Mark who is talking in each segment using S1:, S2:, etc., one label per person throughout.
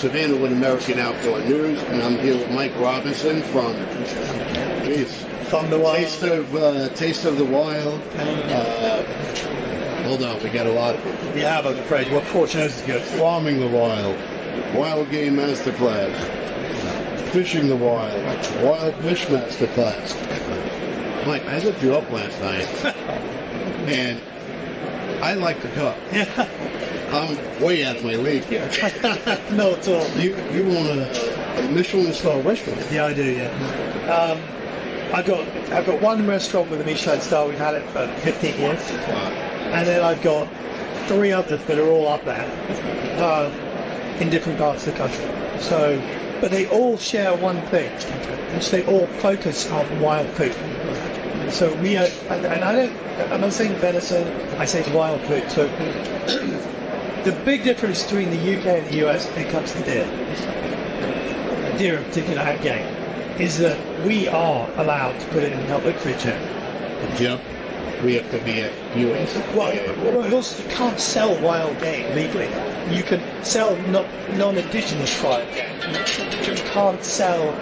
S1: Savannah with American Outdoor News, and I'm here with Mike Robinson from,
S2: From the Wild.
S1: Taste of the Wild. Hold on, we got a lot of it.
S2: Yeah, I'm afraid. Well, fortune is good.
S1: Farming the Wild, Wild Game Masterclass, Fishing the Wild, Wild Fish Masterclass. Mike, I looked you up last night, and I like to cook.
S2: Yeah.
S1: I'm way out of my league here.
S2: No, at all.
S1: You own a Michelin star restaurant.
S2: Yeah, I do. Yeah. I've got one restaurant with a Michelin star. We've had it for 15 years, and then I've got 3 others that are all up there in different parts of the country. So, but they all share one thing, which they all focus on wild food. So we are, and I'm not saying venison. I say wild food. So the big difference between the UK and the US when it comes to deer in particular at game, is that we are allowed to put it in public food chain.
S1: Yep. We have to be at US.
S2: Well, also you can't sell wild game legally. You can sell non-indigenous wild game. You can't sell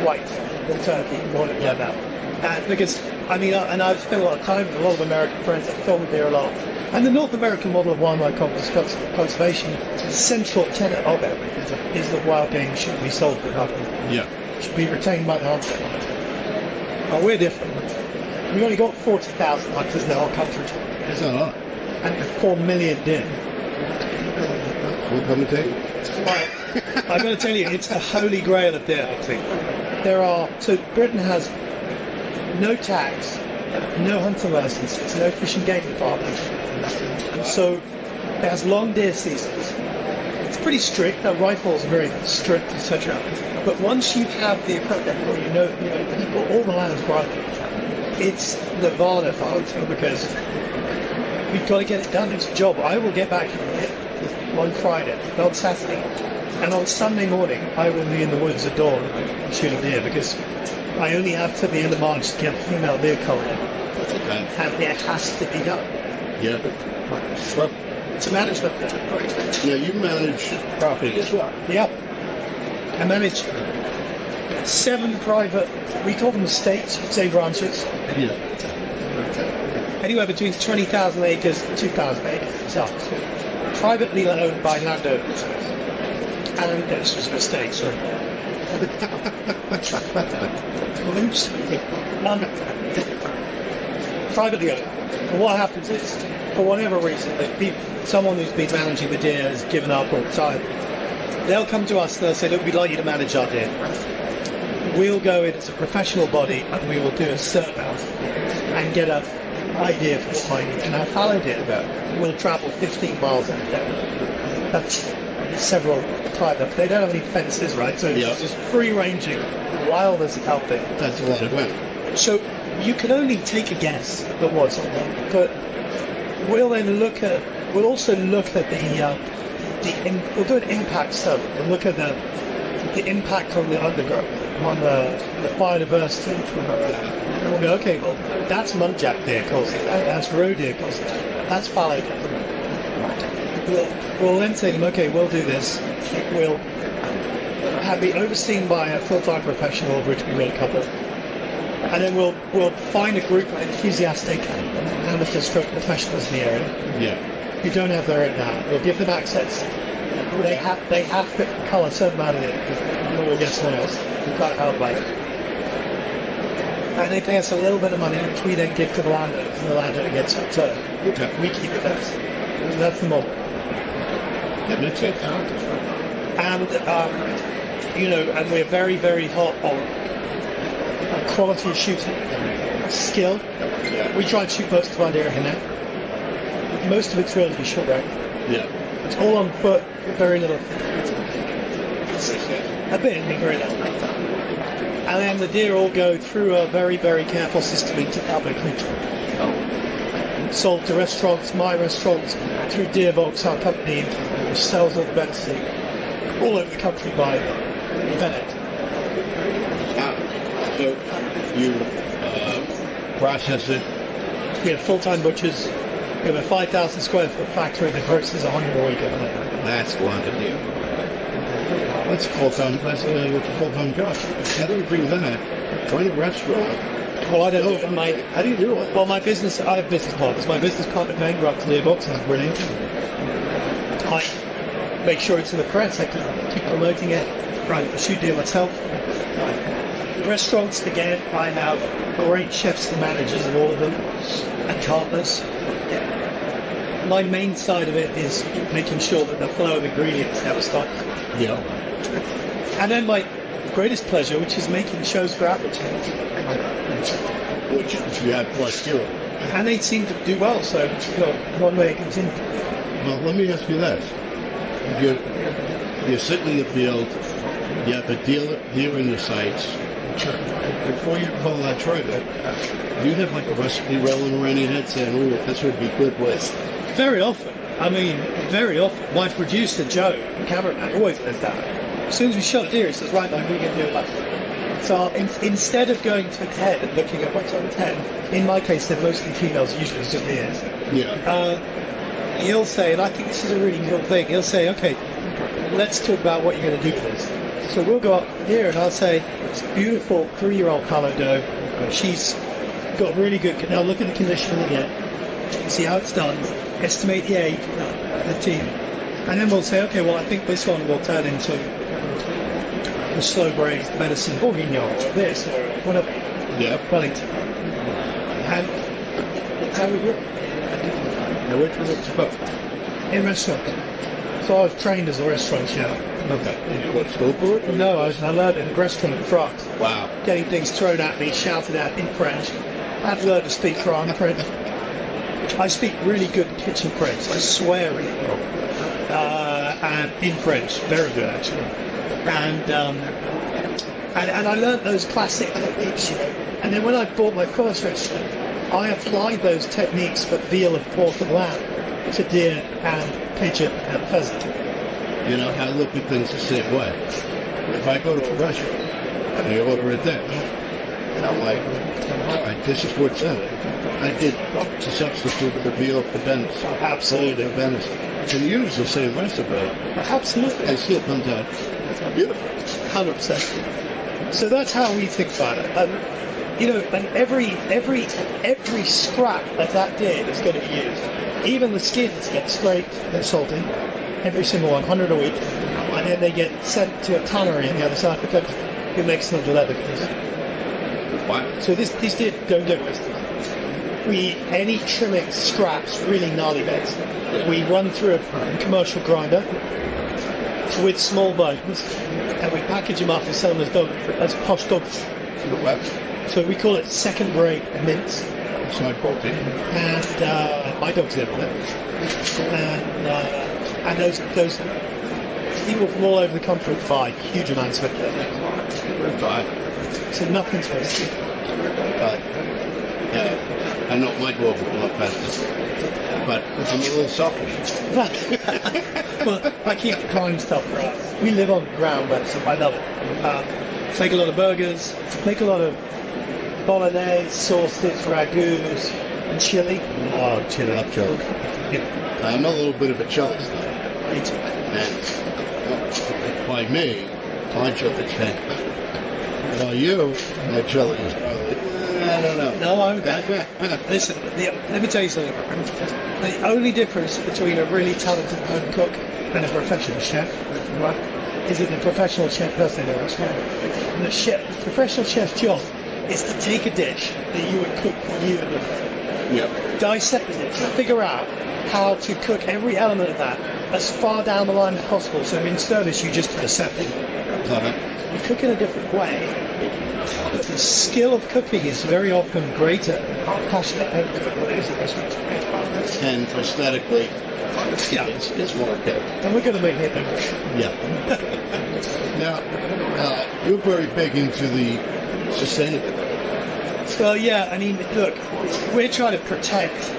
S2: white or turkey or like that. Because, I mean, and I've spent a lot of time with a lot of American friends. I've filmed there a lot. And the North American model of wildlife conservation, the central tenet of it is that wild game should be sold for nothing.
S1: Yeah.
S2: Should be retained by the hunter. Well, we're different. We've only got 40,000 hunters in the whole country.
S1: That's a lot.
S2: And 4 million deer.
S1: We'll come and take it.
S2: Right. I'm going to tell you, it's the holy grail of deer hunting. So Britain has no tax, no hunting licenses, no fish and game department. And so it has long deer seasons. It's pretty strict. The rifles are very strict, etc. But once you have the equipment, or you know people, all the land's private, it's Nirvana for hunting because we've got to get it done. It's a job. I will get back on Friday, on Saturday, and on Sunday morning I will be in the woods at dawn and shoot a deer because I only have to the end of March to get a female deer collar, and it has to be done.
S1: Yeah.
S2: Well, it's a management.
S1: Yeah, you manage property as well.
S2: Yeah. I manage 7 private, we call them estates, say ranches.
S1: Yeah.
S2: Anywhere between 20,000 acres and 2,000 acres. So, privately owned by landowners. And there's just mistakes. Privately owned. And what happens is, for whatever reason, someone who's been managing the deer has given up or retired. They'll come to us and they'll say, look, we'd like you to manage our deer. We'll go in as a professional body and we will do a survey and get an idea for what might and how fallow deer go. We'll travel 15 miles in a day. That's several times. They don't have any fences, right? So it's just free-ranging, wild as it out there.
S1: That's a lot of women.
S2: So you can only take a guess at what's on there. But we'll also look at we'll do an impact study. We'll look at the impact on the undergrowth, on the biodiversity. And we'll go, okay, well, that's muntjac deer causing that, that's roe deer causing that, that's fallow deer. We'll then say to them, okay, we'll do this. We'll be overseen by a full-time professional, of which we will a couple. And then we'll find a group of enthusiastic amateurs professionals in the area.
S1: Yeah.
S2: Who don't have their own now. We'll give them access. They have to cull a certain amount of it because no one gets nails. We can't help by it. And they pay us a little bit of money, which we then give to the landowner, and the landowner gets it. So we keep it there. That's the model.
S1: That makes sense.
S2: And and we're very, very hot on quality of shooting, skill. We try to shoot most of our deer in there. Most of it's relatively short range.
S1: Yeah.
S2: It's all on foot, very little. A bit, very little. And then the deer all go through a very, very careful system into public control. Sold to restaurants, my restaurants, through Deerbox, our company, which sells at Bentley, all over the country by Bennett.
S1: So you process it.
S2: We have full-time butchers. We have a 5,000 square foot factory that processes 100 a week.
S1: That's one to do. That's a full-time. That's a full-time job. How do you bring that? Run a restaurant.
S2: Well, I don't know.
S1: How do you do it?
S2: Well, I have business partners. My business partner, main runs the box, is brilliant. I make sure it's in the press. I keep promoting it. Right, I shoot deal myself. Restaurants, again, I have great chefs and managers in all of them, and partners. My main side of it is making sure that the flow of ingredients never stops.
S1: Yeah.
S2: And then my greatest pleasure, which is making shows for applicants.
S1: Which you have plus two.
S2: And they seem to do well, so one way to continue.
S1: Well, let me ask you this. You're sitting in the field, you have a dealer in your sights. Before you pull that trigger, do you have like a recipe rolling around your head saying, "Ooh, this would be good with"?
S2: Very often. Very often. My producer, Joe, the cameraman, always does that. As soon as we shot deer, he says, right, now we're going to do it like that. So instead of going to 10 and looking at what's on 10, in my case, they're mostly females, usually it's just ears.
S1: Yeah.
S2: He'll say, and I think this is a really cool thing, he'll say, okay, let's talk about what you're going to do for this. So we'll go up here and I'll say, it's a beautiful 3-year-old fallow doe. She's got really good, now look at the condition again. See how it's done. Estimate the age, the team. And then we'll say, okay, well, I think this one will turn into the slow braised medicine bourguignon or this or whatever.
S1: Yeah.
S2: Wellington. And how we do it?
S1: Now, which was it supposed?
S2: In restaurants. So I was trained as a restaurant chef.
S1: Okay. Did you go to school for it?
S2: No, I learned in a restaurant in France.
S1: Wow.
S2: Getting things thrown at me, shouted at in French. I had to learn to speak French. I speak really good kitchen French. I swear really well. And in French, very good actually. And I learned those classic techniques, you know. And then when I bought my first restaurant, I applied those techniques for veal of pork and lamb to deer and pigeon and pheasant.
S1: You know, I look at things the same way. If I go to a restaurant and I order a dish, and I'm like, all right, this is what's in it. I did to substitute the veal for venison.
S2: Absolutely.
S1: Venison. And use the same recipe.
S2: Absolutely.
S1: It still comes out beautiful.
S2: 100%. So that's how we think about it. You know, and every scrap of that deer is going to be used. Even the skins get scraped and salted. Every single one, 100 a week. And then they get sent to a tannery on the other side of the country who makes them to leather goods.
S1: Wow.
S2: So these deer don't get wasted. We eat any trimming scraps, really gnarly bits. We run through a commercial grinder with small bones, and we package them up and sell them as posh dog food. So we call it second grade mince.
S1: So I bought it.
S2: And my dogs live on it. And those people from all over the country buy huge amounts of it. So nothing's wasted.
S1: Yeah, I know my dog will love faster, but I'm a little selfish.
S2: Well, I keep the prime stuff for us. We live on ground, but I love it. Make a lot of burgers, make a lot of bolognese, sauces, ragouts, and chili. Oh, chili.
S1: I love chili.
S2: Yeah.
S1: I'm a little bit of a chili snob.
S2: Me too.
S1: And by me, my chili's head. By you, my chili is probably, I don't know.
S2: No, I'm listen, let me tell you something. The only difference between a really talented home cook and a professional chef, right, is that the professional chef does their own chef. And the professional chef's job is to take a dish that you would cook for you and your family.
S1: Yeah.
S2: Dissect it, figure out how to cook every element of that as far down the line as possible. So in service, you just accept it. You cook in a different way, but the skill of cooking is very often greater. Passionate home cook, what is it?
S1: And aesthetically, it's more okay.
S2: And we're going to make it.
S1: Yeah. Now, you're very big into the sustainability.
S2: Well, yeah, I mean, look, we're trying to protect.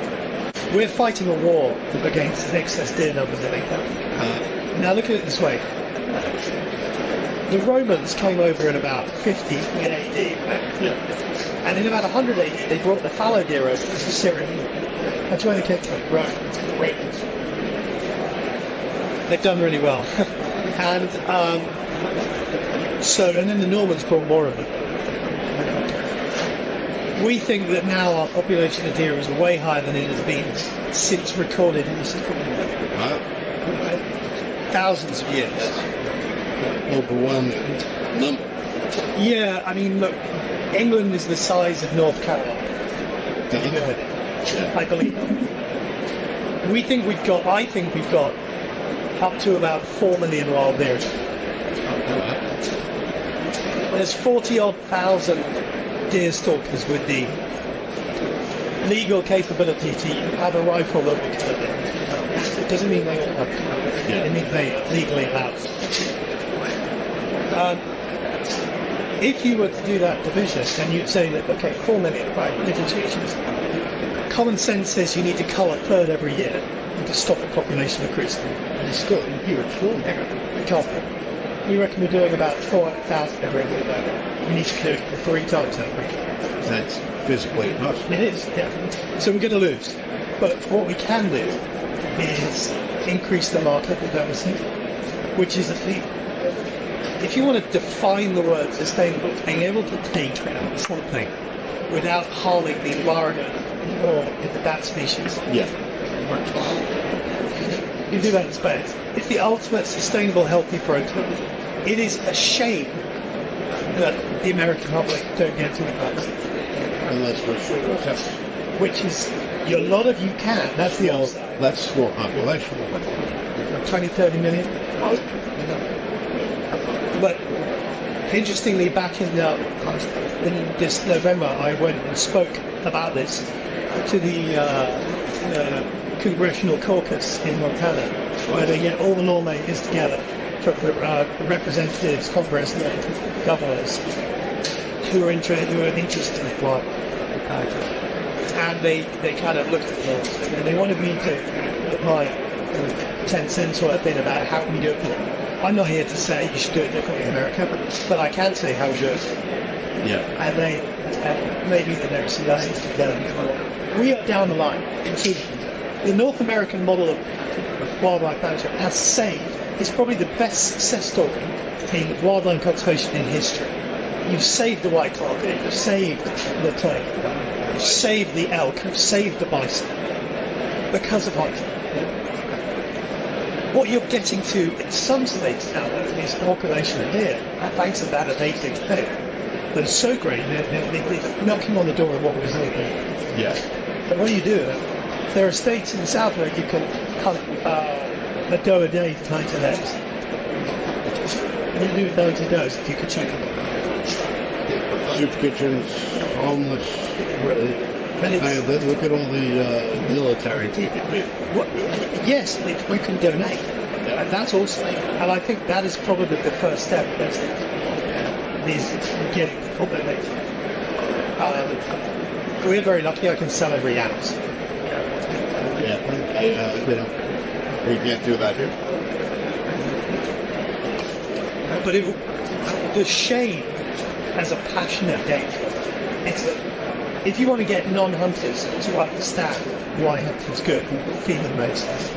S2: We're fighting a war against excess deer numbers in England. Now, look at it this way. The Romans came over in about 50 in AD, and in about 100 AD, they brought the fallow deer over to Syria. That's where they came from, Romans. They've done really well. And So, and then the Normans brought more of them. We think that now our population of deer is way higher than it has been since recorded history.
S1: Wow.
S2: Thousands of years.
S1: Overwhelming number.
S2: Yeah, I mean, look, England is the size of North Carolina.
S1: Yeah.
S2: I believe. I think we've got up to about 4 million wild deer. There's 40-odd thousand deer stalkers with the legal capability to have a rifle that will kill them. It doesn't mean they all have to. It means they legally have. If you were to do that division, then you'd say that, okay, 4 million, right, little changes. Common sense says you need to cull a third every year to stop the population increasing.
S1: And it's still huge.
S2: Because we reckon we're doing about 400,000 every year. We need to do it 3 times that week.
S1: That's physically impossible.
S2: It is, yeah. So we're going to lose. But what we can do is increase the market with overseas, which is if you want to define the word sustainable, it's being able to take something without harming the environment or the bat species.
S1: Yeah.
S2: You do that in space. It's the ultimate sustainable, healthy protein. It is a shame that the American public don't get to the bats.
S1: Unless we're sure.
S2: Which is, a lot of you can. That's the old.
S1: That's small population.
S2: 20, 30 million. But interestingly, back in this November, I went and spoke about this to the Congressional Caucus in Montana, where they get all the lawmakers together, from the representatives, Congress, and governors who are interested in flight. And they kind of looked at this, and they wanted me to apply 10 cents worth in about how we do it. I'm not here to say you should do it differently in America, but I can say how we do it.
S1: Yeah.
S2: And maybe the next day together. We are down the line. The North American model of wildlife management has saved. It's probably the best success story in wildlife conservation in history. You've saved the white target, you've saved the turkey, you've saved the elk, you've saved the bison because of hunting. What you're getting to in some states now is population of deer, thanks to that native thing. That is so great, they're knocking on the door of what we're doing.
S1: Yeah.
S2: But what do you do? There are states in the south where you can hunt a doe a day to 90 days. You do 90 does if you could check them.
S1: Soup kitchens, homeless. Look at all the military.
S2: Yes, you can donate. And that's also, and I think that is probably the first step. Is getting people donated. We're very lucky. I can sell every ounce.
S1: Yeah, we can't do that here.
S2: But the shame as a passionate danger, if you want to get non-hunters to understand why hunting's good, feed them medicines.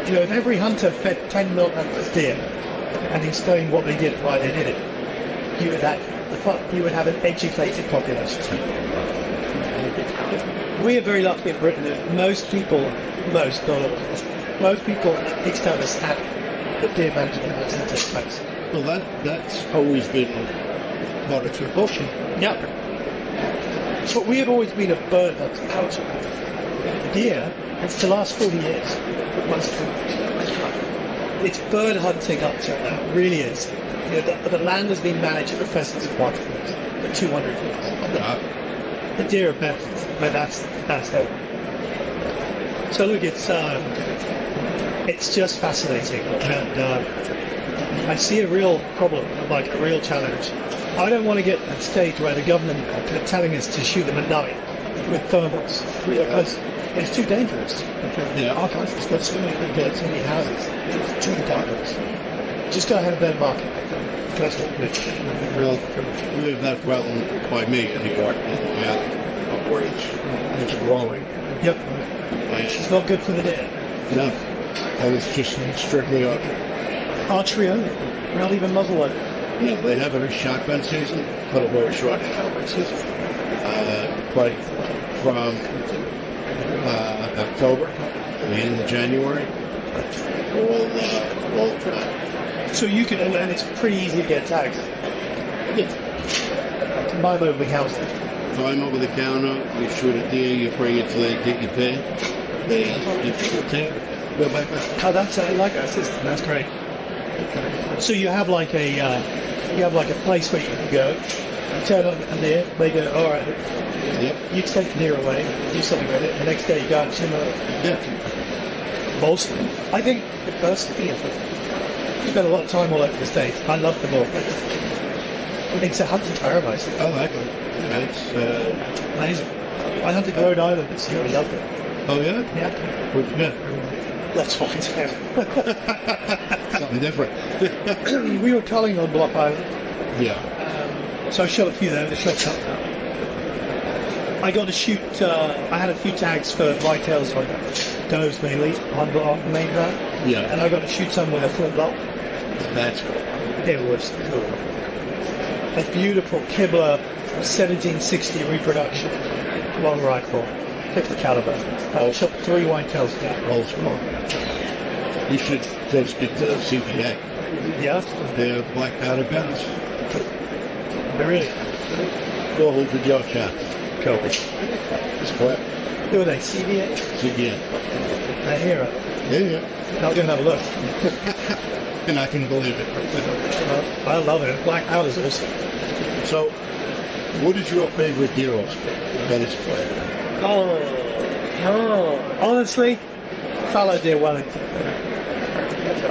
S2: If every hunter fed 10 non-hunters deer and explained what they did, why they did it, you would have an educated population. We are very lucky in Britain that most people at least understand that deer management has to take place.
S1: Well, that's always been part of tradition.
S2: Yeah. But we have always been a bird hunting culture. Deer, it's the last 40 years. It's bird hunting up to now, it really is. The land has been managed for pheasants and whitetails for 200 years. The deer are better, but that's it. So look, it's just fascinating, and I see a real problem, like a real challenge. I don't want to get to the stage where the government are telling us to shoot them at night with thermals, because it's too dangerous.
S1: Yeah.
S2: Our country's got so many good birds, so many houses. It's too dangerous. Just go ahead and bear market. That's what we do.
S1: Well, we live that well by me anymore. Where it's growing.
S2: Yep. It's not good for the deer.
S1: No. And it's just strictly up.
S2: archery only, not even muzzle loading.
S1: Yeah, they have it as shotgun season, but a very short shotgun season. Like from October to the end of January. All time.
S2: So you can, and it's pretty easy to get tags.
S1: Yeah.
S2: Buy them over the counter.
S1: Climb over the counter, you shoot a deer, you bring it to they take your pay. They give you the tag, go back up.
S2: Oh, that's I like that system. That's great. So you have like a place where you can go. You turn on a deer. They go, all right.
S1: Yep.
S2: You take the deer away, do something with it. The next day you go and shimmer it.
S1: Yeah.
S2: Mostly, I think the first thing is you spend a lot of time all over the States. I love the North. It's a hunting paradise.
S1: I like it. It's
S2: Amazing. I hunted Rhode Island this year. I loved it.
S1: oh yeah?
S2: Yeah.
S1: What'd you get?
S2: Let's find out.
S1: Something different.
S2: We were culling on Block Island.
S1: Yeah.
S2: So I shot a few there. The shot's up now. I got to shoot. I had a few tags for whitetails, like does mainly on the main ground.
S1: Yeah.
S2: And I got to shoot some with a flintlock.
S1: That's cool.
S2: It was cool. A beautiful Kibler 1760 reproduction, long rifle, 50 caliber. I shot 3 whitetails with that.
S1: Old school. You should just get to CPA.
S2: Yeah,
S1: They're black powder guns.
S2: really.
S1: Go hold the jaw shot.
S2: Cool.
S1: It's correct.
S2: Who are they? CBA?
S1: CPA.
S2: I hear it.
S1: Yeah, yeah.
S2: I'll go and have a look.
S1: And I can believe it.
S2: I love it. Black powder's awesome.
S1: So, what is your favorite deer that is played?
S2: Honestly, fallow deer Wellington.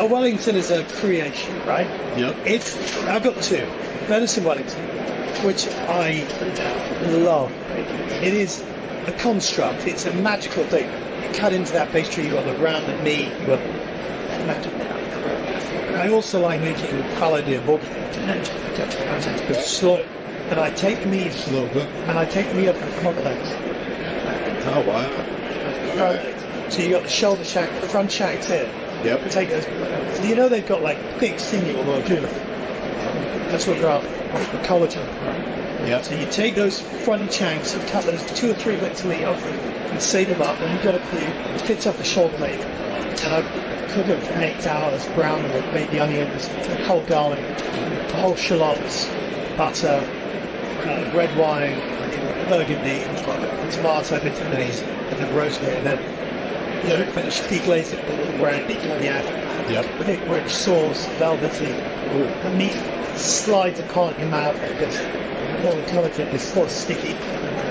S2: A Wellington is a creation, right?
S1: Yep.
S2: I've got 2. Venison Wellington, which I love. It is a construct. It's a magical thing. You cut into that pastry, you got the round of meat, you got magic. I also like making fallow deer boogie. Slow. And I take meat
S1: Slow cook.
S2: and I take meat up from front legs.
S1: Oh, wow.
S2: So you got the shoulder shank, the front shanks here.
S1: Yep.
S2: Take those. So you know they've got like thick sinew on their tuna. That's what they're after. The collagen.
S1: Yep.
S2: So you take those front shanks and cut those 2 or 3 bits of meat off and save them up, and you've got a few. It fits up the shoulder blade. And I cook it for 8 hours, brown with baby onions, whole garlic, whole shallots, butter, red wine, burgundy, tomato, bitter maize, and then rosemary, and then you know, finish deglaze it with a little brandy, cognac,
S1: Yep.
S2: thick rich sauce, velvety. The meat slides upon your mouth because all the collagen is sort of sticky.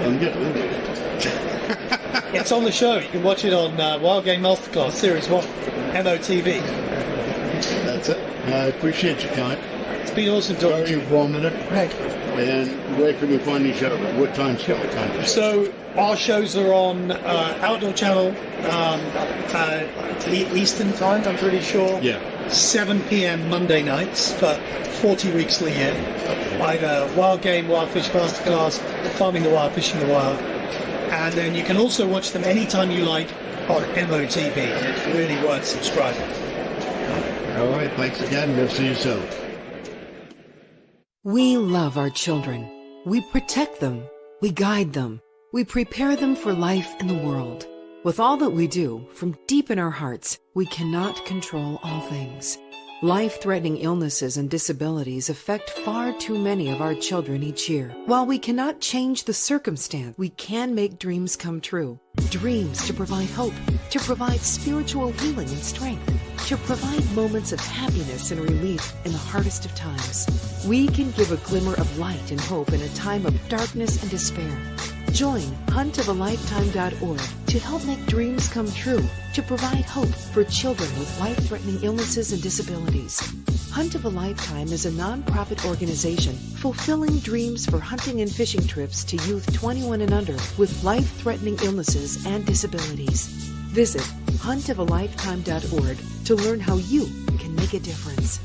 S1: I'm good.
S2: It's on the show. You can watch it on Wild Game Masterclass Series 1, MOTV.
S1: That's it. I appreciate your time.
S2: It's been awesome talking
S1: Very
S2: to you.
S1: informative.
S2: Thank you.
S1: And where can we find each other? What time slot?
S2: So our shows are on Outdoor Channel, Eastern time, I'm pretty sure.
S1: Yeah.
S2: 7 p.m. Monday nights for 40 weeks a year. Either Wild Game, Wild Fish Masterclass, Farming the Wild, Fishing the Wild. And then you can also watch them anytime you like on MOTV. It's really worth subscribing.
S1: All right. Thanks again. We'll see you soon.
S3: We love our children. We protect them. We guide them. We prepare them for life in the world. With all that we do, from deep in our hearts, we cannot control all things. Life-threatening illnesses and disabilities affect far too many of our children each year. While we cannot change the circumstance, we can make dreams come true. Dreams to provide hope, to provide spiritual healing and strength, to provide moments of happiness and relief in the hardest of times. We can give a glimmer of light and hope in a time of darkness and despair. Join huntofalifetime.org to help make dreams come true, to provide hope for children with life-threatening illnesses and disabilities. Hunt of a Lifetime is a non-profit organization fulfilling dreams for hunting and fishing trips to youth 21 and under with life-threatening illnesses and disabilities. Visit huntofalifetime.org to learn how you can make a difference.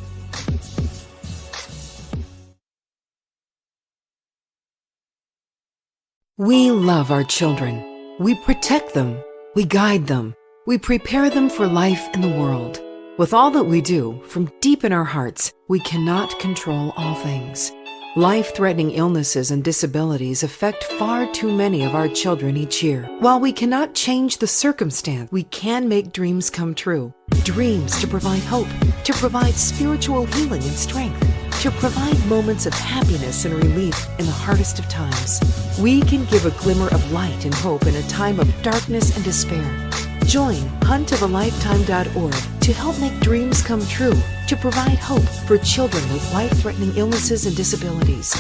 S3: We love our children. We protect them. We guide them. We prepare them for life in the world. With all that we do, from deep in our hearts, we cannot control all things. Life-threatening illnesses and disabilities affect far too many of our children each year. While we cannot change the circumstance, we can make dreams come true. Dreams to provide hope, to provide spiritual healing and strength, to provide moments of happiness and relief in the hardest of times. We can give a glimmer of light and hope in a time of darkness and despair. Join huntofalifetime.org to help make dreams come true, to provide hope for children with life-threatening illnesses and disabilities.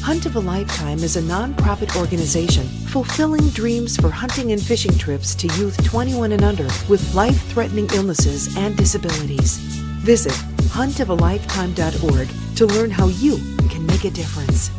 S3: Hunt of a Lifetime is a non-profit organization fulfilling dreams for hunting and fishing trips to youth 21 and under with life-threatening illnesses and disabilities. Visit huntofalifetime.org to learn how you can make a difference.